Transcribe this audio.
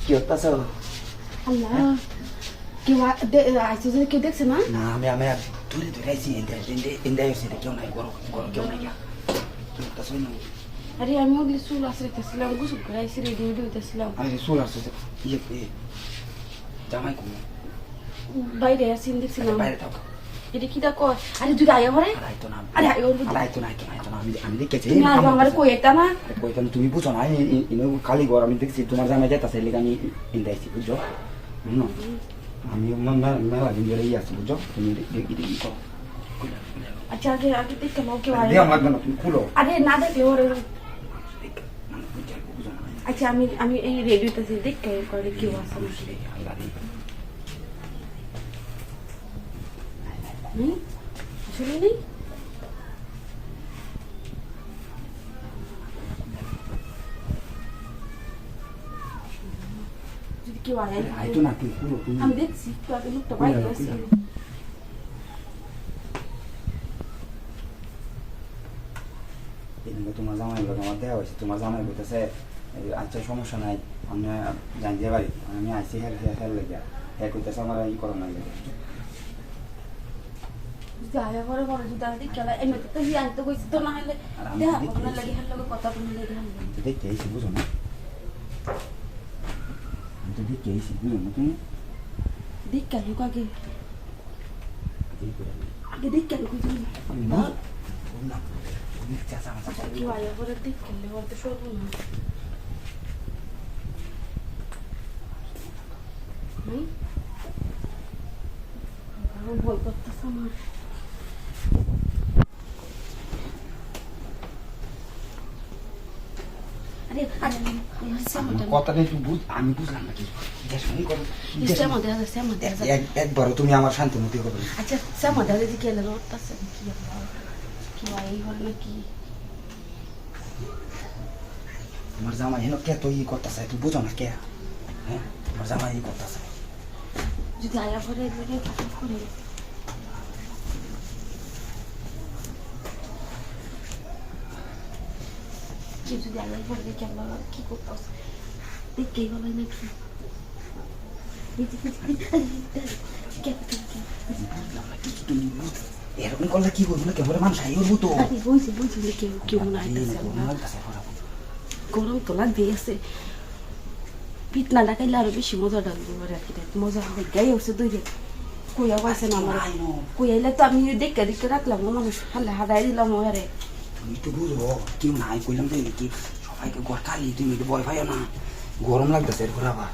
কি হতাছ? আল্লাহ কেউ আইসে যদি কেউ দেখছে না? না আমি আমি ধরে ধরে আইছি এন্ডে এসে কেউ নাই গরম গরম কেউ নাই কি হতাছ না? আরে আমি ওগুলি চুল আসতেছিলাম, গোসল করে আইসি রেডি রেডি হইতেছিলাম। আমি চুল আসছে ইয়ে জামাই কম বাইরে আসি দেখছিলাম। বাইরে থাকো। এটা কি দেখো? আরে তুই আয়া ঘরে? আইতো না আরে আয় ওর আইতো না আমি দেখেছি। তুমি আজ আমার কই এটা না? কইতাম তুমি বুঝো না ইনো খালি ঘর আমি দেখছি তোমার জামাই যাইতাছে লেগে আমি এন্ডে আইছি বুঝছো? আমি মেলা দিন ধরে আছি বুঝছো? তুমি দেখি করো। আচ্ছা আগে আগে দেখতে নাও কেউ দেওয়া লাগবে না তুমি খুলো। আরে না দেখলে ওর আচ্ছা আমি আমি এই রেডিওতে দেখতে করে কেউ আসে নেই আসলে নেই। যদি কেউ আইতো না তুমি খুলো তুমি। আমি দেখছি একটু আগে লোকটা বাইরে আসছে। তোমার জামাই আমার দেওয়া হয়েছে তোমার জামাই বলতেছে আচ্ছা সমস্যা নাই আমি জানিয়ে পারি আমি আইসি হের লেগে হ্যাঁ কইতেছে আমার ই করো না লেগে আয়া ঘরে ঘরে যদি আমি দেখে এমনি তো হি আনতে কইছি তো না হলে দেখা আপনার লাগে হার লগে কথা বলে লেগে হার আমি তো দেখতে আইসি বুঝো না আমি তো দেখতে আইসি বুঝো না তুমি দেখে আলু আগে আগে দেখে আলু কইছি আমি না চাচা কেউ আয়া ঘরে দেখে আলু ওর তো সরব না। ভয় করতেছে আমার। কথাটা একটু আমি বুঝলাম না কিছু একবারও তুমি আমার শান্তি মতো করবে। আচ্ছা শ্যামা দাদা কি এলো করতেছে কি কি এই ঘর নাকি তোমার জামাই হেন কে তো ই করতেছে তুমি বুঝো না কে? হ্যাঁ তোমার জামাই ই করতেছে যদি আয়া ঘরে করে যদি আয়া ঘরে দেখে আমরা কি করতেছে দেখেই বলে নাকি এরকম করলে কি করবো না কেবল মানুষ আই উঠবো তো বুঝছি বুঝছি কেউ কেউ মনে গরম তো লাগবে আছে পিট না ডাকাইলে আরো বেশি মজা ডাকবো আর কি মজা হবে গাই উঠছে দুই কইয়া পাইছে না আমার কইয়াইলে তো আমি দেখে দেখে রাখলাম মানুষ হালে হারাই দিলাম ওরে তুমি তো বুঝো কেউ নাই কইলাম তো কি সবাইকে ঘর খালি তুমি একটু ভয় পাইও না গরম লাগতেছে এরপর আবার